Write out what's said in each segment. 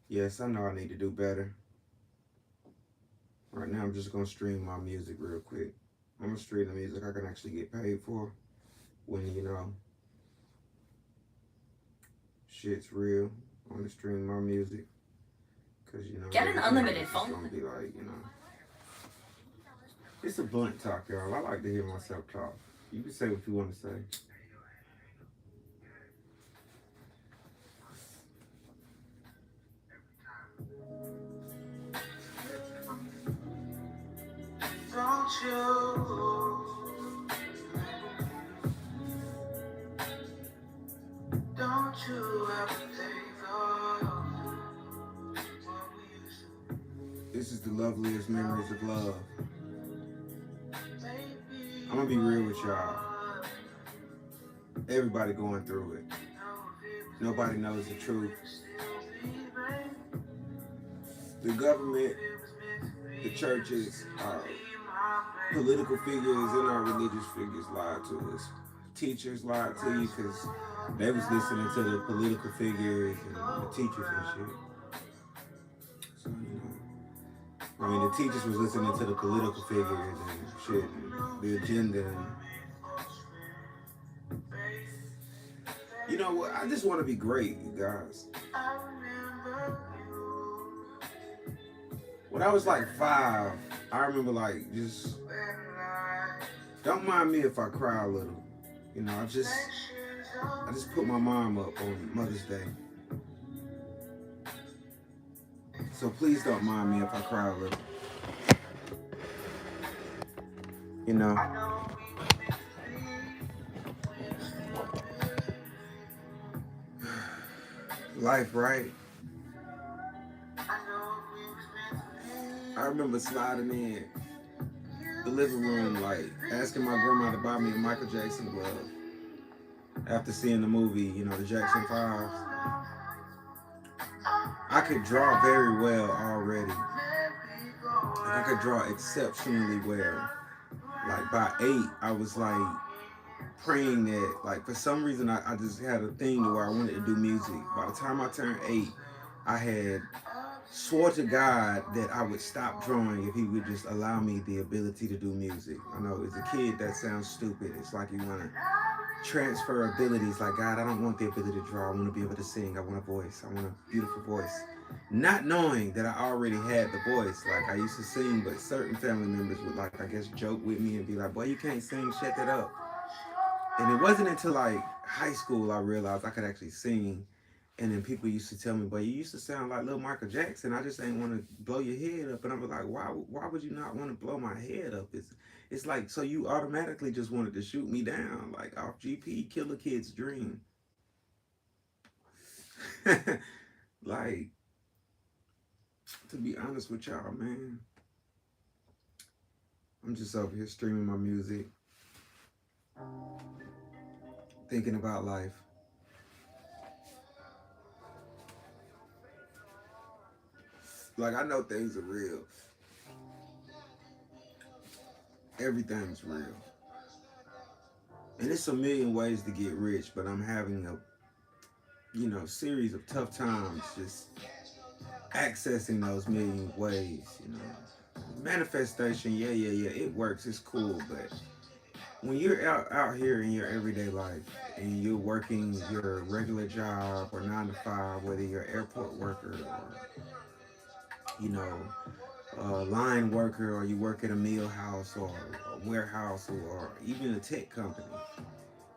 Yes, I know I need to do better. Right now, I'm just gonna stream my music real quick. I'm gonna stream the music I can actually get paid for when shit's real. I'm gonna stream my music because Get an everything unlimited else is phone. gonna be like it's a blunt talk, y'all. I like to hear myself talk. You can say what you want to say. Don't you, don't you ever think of what we used to. This is the loveliest memories of love. I'm gonna be real with y'all. Everybody going through it. Nobody knows the truth. The government, the churches, political figures, and our religious figures lied to us. Teachers lied to you because they was listening to the political figures and the teachers and shit. So I mean, the teachers was listening to the political figures and shit, and the agenda. And, you know what? I just want to be great, you guys. When I was like 5, I remember like just don't mind me if I cry a little. I just put my mom up on Mother's Day. So please don't mind me if I cry a little. You know, life, right? I remember sliding in the living room, like asking my grandma to buy me a Michael Jackson glove after seeing the movie, the Jackson 5. I could draw very well already. Like I could draw exceptionally well. Like by 8, I was like praying that, like for some reason, I just had a thing to where I wanted to do music. By the time I turned 8, I had swore to God that I would stop drawing if He would just allow me the ability to do music. I know as a kid that sounds stupid. It's like you want to transfer abilities. Like, God, I don't want the ability to draw. I want to be able to sing. I want a voice. I want a beautiful voice. Not knowing that I already had the voice. Like I used to sing, but certain family members would like I guess joke with me and be like, "Boy, you can't sing. Shut that up." And it wasn't until like high school I realized I could actually sing. And then people used to tell me, "But you used to sound like little Michael Jackson. I just ain't want to blow your head up." And I was like, "Why would you not want to blow my head up? It's like so you automatically just wanted to shoot me down, like off GP, kill a kid's dream." Like to be honest with y'all, man, I'm just over here streaming my music, thinking about life. Like I know things are real. Everything's real. And it's a million ways to get rich, but I'm having a series of tough times just accessing those million ways. Manifestation, yeah, it works, it's cool, but when you're out here in your everyday life and you're working your regular job or 9 to 5, whether you're an airport worker or you know line worker or you work at a meal house or a warehouse or even a tech company.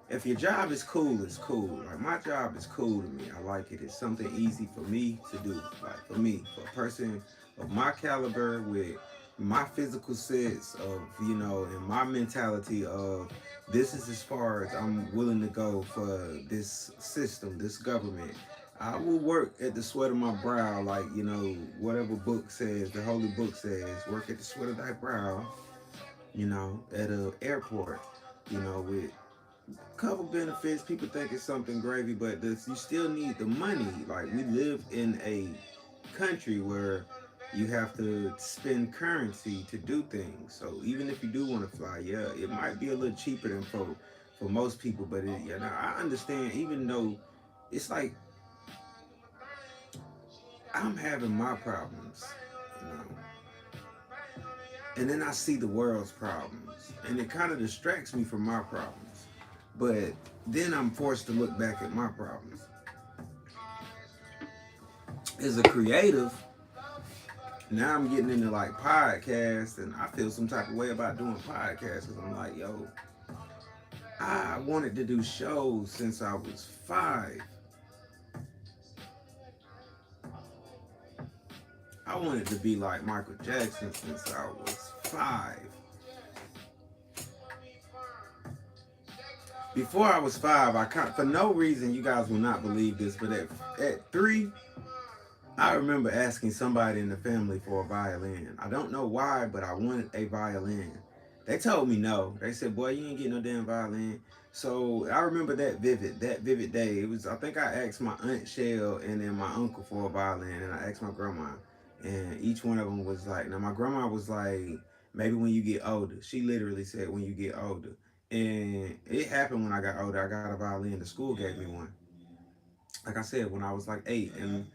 If your job is cool, it's cool. Like my job is cool to me. I like it. It's something easy for me to do. Like for me, for a person of my caliber with my physical sense of, and my mentality of this is as far as I'm willing to go for this system, this government. I will work at the sweat of my brow, like, whatever book says, the holy book says, work at the sweat of thy brow, at a airport, with couple benefits. People think it's something gravy, but you still need the money. Like we live in a country where you have to spend currency to do things. So even if you do want to fly, yeah, it might be a little cheaper than for most people. But now I understand. Even though it's like I'm having my problems, you know, and then I see the world's problems, and it kind of distracts me from my problems. But then I'm forced to look back at my problems. As a creative, now I'm getting into like podcasts, and I feel some type of way about doing podcasts because I'm like, yo, I wanted to do shows since I was 5. I wanted to be like Michael Jackson since I was 5. Before I was 5, for no reason, you guys will not believe this, but at 3, I remember asking somebody in the family for a violin. I don't know why, but I wanted a violin. They told me no. They said, "Boy, you ain't getting no damn violin." So I remember that vivid day. It was, I think I asked my aunt Shell and then my uncle for a violin, and I asked my grandma, and each one of them was like, now my grandma was like, maybe when you get older. She literally said when you get older, and it happened when I got older. I got a violin. The school gave me one. Like I said, when I was like 8, and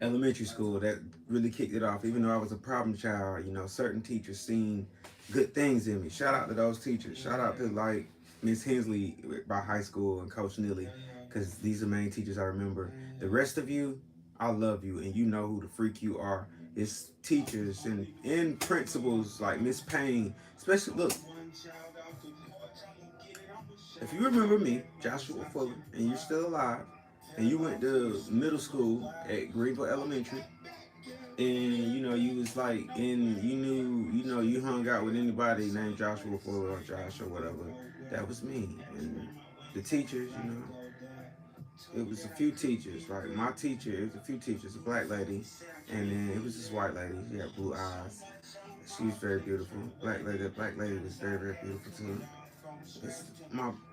elementary school, that really kicked it off. Even though I was a problem child, you know, certain teachers seen good things in me. Shout out to those teachers. Shout out to like Miss Hensley by high school and Coach Neely, because these are main teachers I remember. The rest of you, I love you, and you know who the freak you are. It's teachers and principals like Miss Payne. Especially, look, if you remember me, Joshua Fuller, and you're still alive, and you went to middle school at Greenville Elementary, and you know you was like in you knew you know you hung out with anybody named Joshua Fuller or Josh or whatever, that was me. And the teachers, you know, it was a few teachers. Like my teacher, it was a few teachers, a black lady, and then it was this white lady. She had blue eyes. She was very beautiful. Black lady was very, very beautiful too. It's,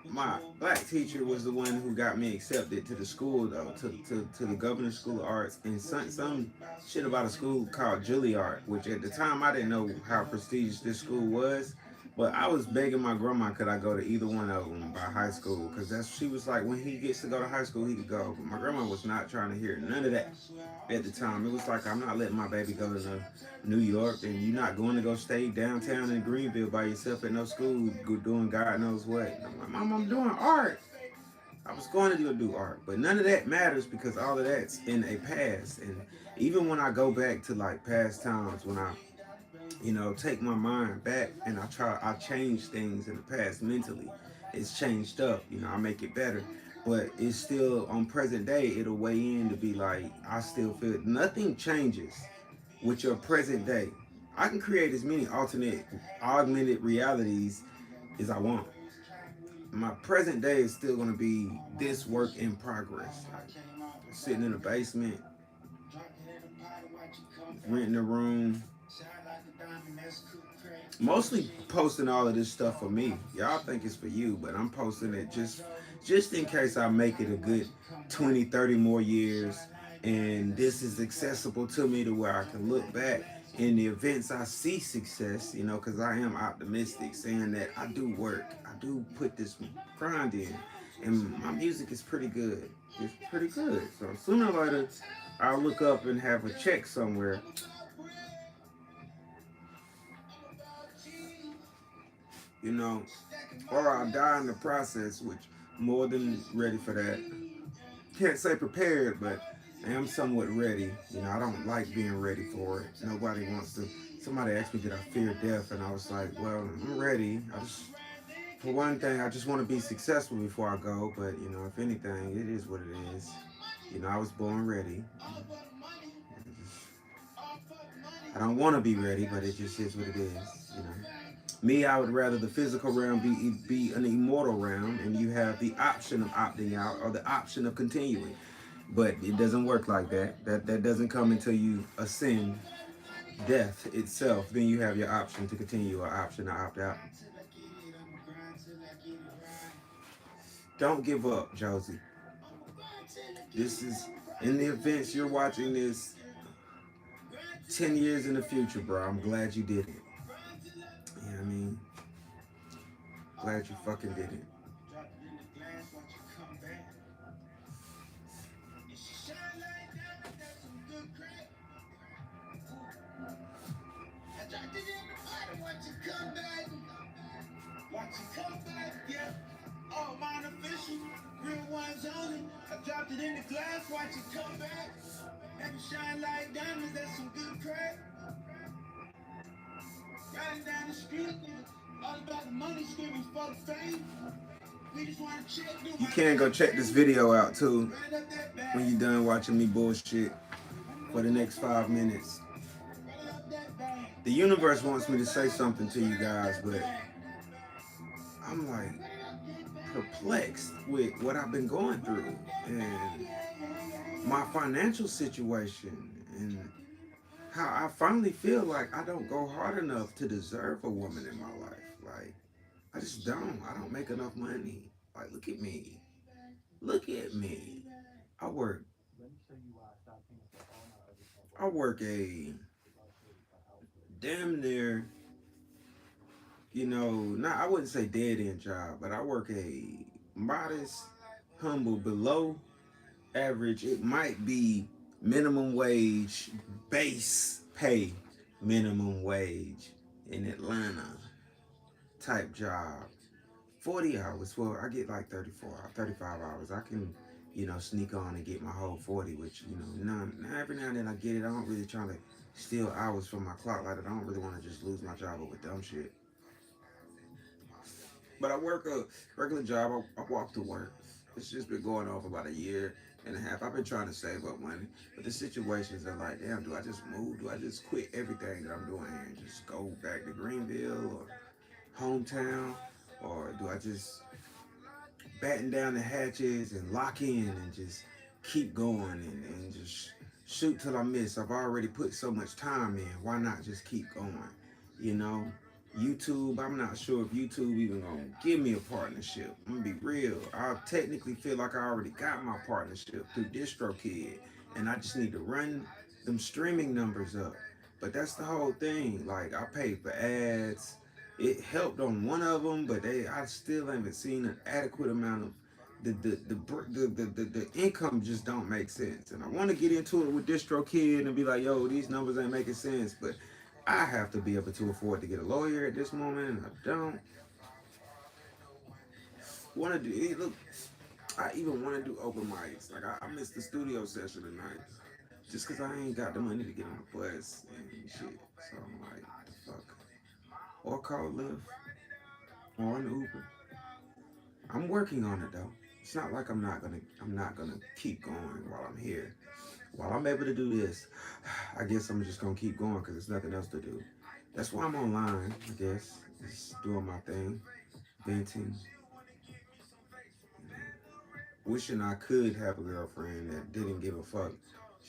my black teacher was the one who got me accepted to the school though, to the Governor's School of Arts, and some shit about a school called Juilliard, which at the time I didn't know how prestigious this school was. But I was begging my grandma could I go to either one of them by high school, because that's she was like, when he gets to go to high school he could go. But my grandma was not trying to hear none of that at the time. It was like, I'm not letting my baby go to New York, and you're not going to go stay downtown in Greenville by yourself at no school doing God knows what. And I'm like, Mom, I'm doing art. I was going to go do art, but none of that matters because all of that's in a past. And even when I go back to like past times, when I, you know, take my mind back and I change things in the past mentally. It's changed up, you know, I make it better. But it's still on present day, it'll weigh in to be like, I still feel nothing changes with your present day. I can create as many augmented realities as I want. My present day is still gonna be this work in progress. Like sitting in the basement, renting a room, mostly posting all of this stuff for me. Y'all think it's for you, but I'm posting it just in case I make it a good 20, 30 more years, and this is accessible to me to where I can look back in the events I see success, you know, because I am optimistic, saying that I do work, I do put this grind in, and my music is pretty good. It's pretty good. So sooner or later, I'll look up and have a check somewhere, you know, or I'll die in the process, which more than ready for that. Can't say prepared, but I am somewhat ready. You know, I don't like being ready for it. Nobody wants to. Somebody asked me, did I fear death? And I was like, well, I'm ready. For one thing, I just want to be successful before I go. But, you know, if anything, it is what it is. You know, I was born ready. I don't want to be ready, but it just is what it is. You know. Me, I would rather the physical realm be an immortal realm, and you have the option of opting out or the option of continuing. But it doesn't work like that. That doesn't come until you ascend death itself. Then you have your option to continue or option to opt out. Don't give up, Josie. This is in the events you're watching this 10 years in the future, bro. I'm glad you did it. You know what I mean? Glad you fucking did it. on it. I dropped it in the glass, watch it come back. Make it shine like diamonds, that's some good crack. Riding down the street, nigga. All about the money, screaming for the fame. We just want to check. You can go check this video out too when you're done watching me bullshit for the next 5 minutes. The universe wants me to say something to you guys, but I'm like perplexed with what I've been going through and my financial situation and how I finally feel like I don't go hard enough to deserve a woman in my life. Like, I just don't. I don't make enough money. Like, look at me. Look at me. I work. I work a damn near, not I wouldn't say dead end job, but I work a modest, humble, below average. It might be minimum wage, base pay, minimum wage in Atlanta type job. 40 hours. Well, I get like 34, 35 hours. I can, sneak on and get my whole 40, which, every now and then I get it. I don't really try to steal hours from my clock like that. I don't really want to just lose my job over dumb shit. But I work a regular job. I walk to work. It's just been going on for about a year and a half. I've been trying to save up money, but the situations are like, damn, do I just move? Do I just quit everything that I'm doing here and just go back to Greenville or hometown? Or do I just batten down the hatches and lock in and just keep going and just shoot till I miss? I've already put so much time in. Why not just keep going? You know, YouTube, I'm not sure if YouTube even gonna give me a partnership. I'm gonna be real. I technically feel like I already got my partnership through DistroKid, and I just need to run them streaming numbers up. But that's the whole thing. Like, I paid for ads. It helped on one of them, but I still haven't seen an adequate amount of the income just don't make sense. And I want to get into it with DistroKid and be like, yo, these numbers ain't making sense, but I have to be able to afford to get a lawyer at this moment, and I don't want to do it. Look, I even want to do open mics. Like, I missed the studio session tonight just because I ain't got the money to get on the bus and shit. So I'm like, the fuck? Or call Lyft or an Uber. I'm working on it though. It's not like I'm not gonna keep going while I'm here. While I'm able to do this, I guess I'm just gonna keep going because there's nothing else to do. That's why I'm online, I guess. Just doing my thing, venting, wishing I could have a girlfriend that didn't give a fuck.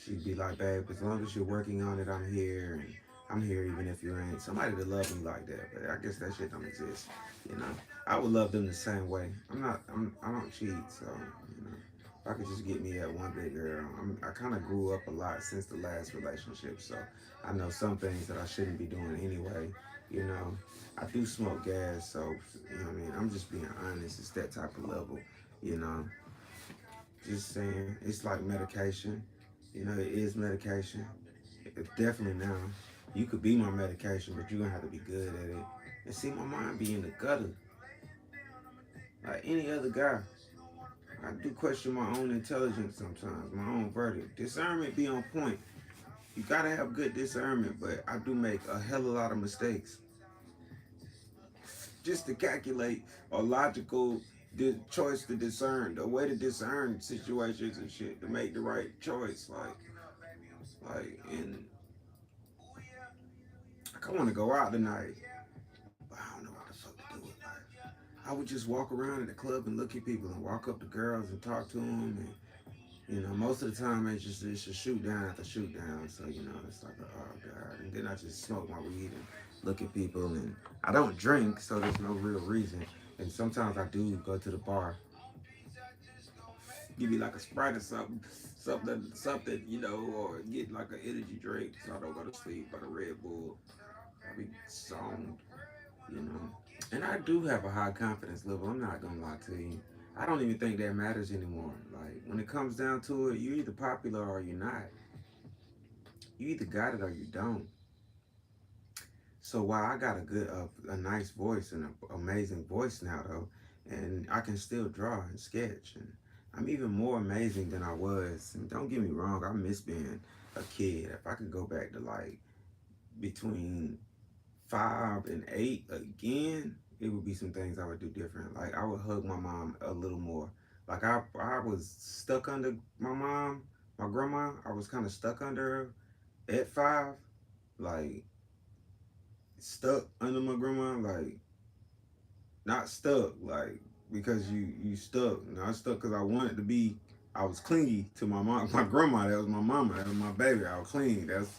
She'd be like, babe, as long as you're working on it, I'm here, and I'm here even if you ain't. Somebody to love me like that, but I guess that shit don't exist, you know. I would love them the same way. I don't cheat, so, if I could just get me that one big girl. I kind of grew up a lot since the last relationship, so I know some things that I shouldn't be doing anyway, you know. I do smoke gas, so, what I mean? I'm just being honest. It's that type of level, you know. Just saying, it's like medication. It is medication. It's definitely now. You could be my medication, but you're gonna have to be good at it. And see, my mind be in the gutter, like any other guy. I do question my own intelligence sometimes, my own verdict. Discernment be on point. You gotta have good discernment, but I do make a hell of a lot of mistakes. Just to calculate a logical choice to discern, the way to discern situations and shit, to make the right choice. And I want to go out tonight, but I don't know what the fuck to do with it. I would just walk around at the club and look at people and walk up to girls and talk to them. And, most of the time it's a shoot down after shoot down. So, it's like, oh God. And then I just smoke my weed and look at people. And I don't drink, so there's no real reason. And sometimes I do go to the bar, give me like a Sprite or something, or get like an energy drink so I don't go to sleep, like a Red Bull. I be zoned, you know. And I do have a high confidence level. I'm not gonna lie to you. I don't even think that matters anymore. Like, when it comes down to it, you're either popular or you're not. You either got it or you don't. So while I got a nice voice and an amazing voice now though, and I can still draw and sketch, and I'm even more amazing than I was. And don't get me wrong, I miss being a kid. If I could go back to like between 5 and 8 again, it would be some things I would do different. Like I would hug my mom a little more. Like I was stuck under my mom, my grandma. I was kind of stuck under her at 5, like stuck under my grandma, like not stuck, like because you stuck. Not stuck because I wanted to be. I was clingy to my mom, my grandma. That was my mama. That was my baby. I was clingy. That's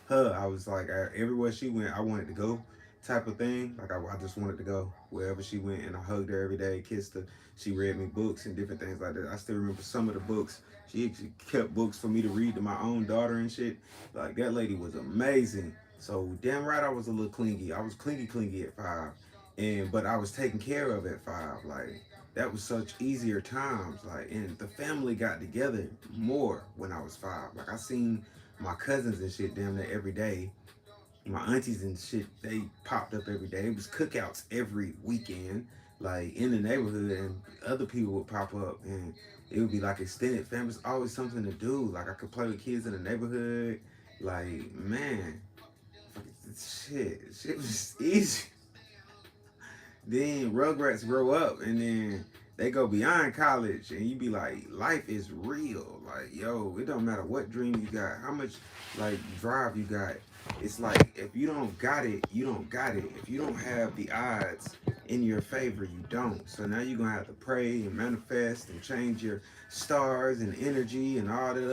her. I was like everywhere she went, I wanted to go, type of thing. Like I just wanted to go wherever she went, and I hugged her every day, kissed her. She read me books and different things like that. I still remember some of the books. She actually kept books for me to read to my own daughter and shit. Like that lady was amazing. So damn right, I was a little clingy. I was clingy at 5, and but I was taken care of at 5. Like that was such easier times. Like, and the family got together more when I was 5. Like I seen my cousins and shit damn near every day. My aunties and shit, they popped up every day. It was cookouts every weekend, like in the neighborhood, and other people would pop up, and it would be like extended family. It's always something to do. Like I could play with kids in the neighborhood. Like man, shit was easy. Then Rugrats grow up and then they go beyond college and you be like, life is real. Like, yo, it don't matter what dream you got, how much like drive you got. It's like if you don't got it, you don't got it. If you don't have the odds in your favor, you don't. So now you're gonna have to pray and manifest and change your stars and energy and all that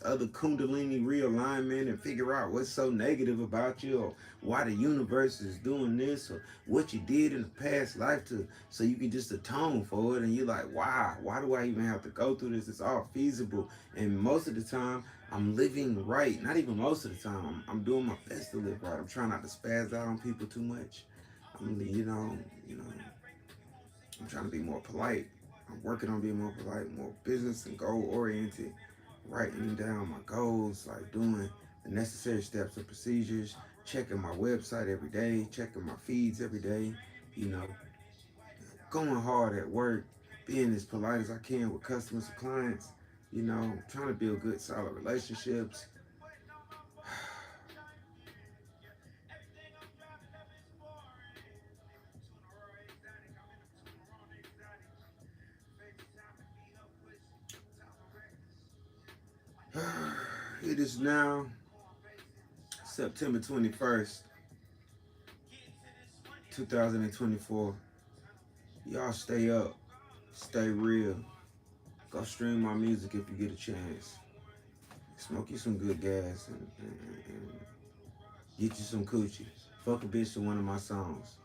other kundalini realignment and figure out what's so negative about you or why the universe is doing this or what you did in the past life to so you can just atone for it, and you're like, wow, why do I even have to go through this? It's all feasible. And most of the time I'm living right. Not even most of the time. I'm doing my best to live right. I'm trying not to spaz out on people too much. I'm you know, I'm trying to be more polite. I'm working on being more polite, more business and goal oriented, writing down my goals, like doing the necessary steps and procedures, checking my website every day, checking my feeds every day, you know, going hard at work, being as polite as I can with customers and clients, trying to build good, solid relationships. It is now September 21st, 2024. Y'all stay up, stay real. Go stream my music if you get a chance. Smoke you some good gas and get you some coochie. Fuck a bitch to one of my songs.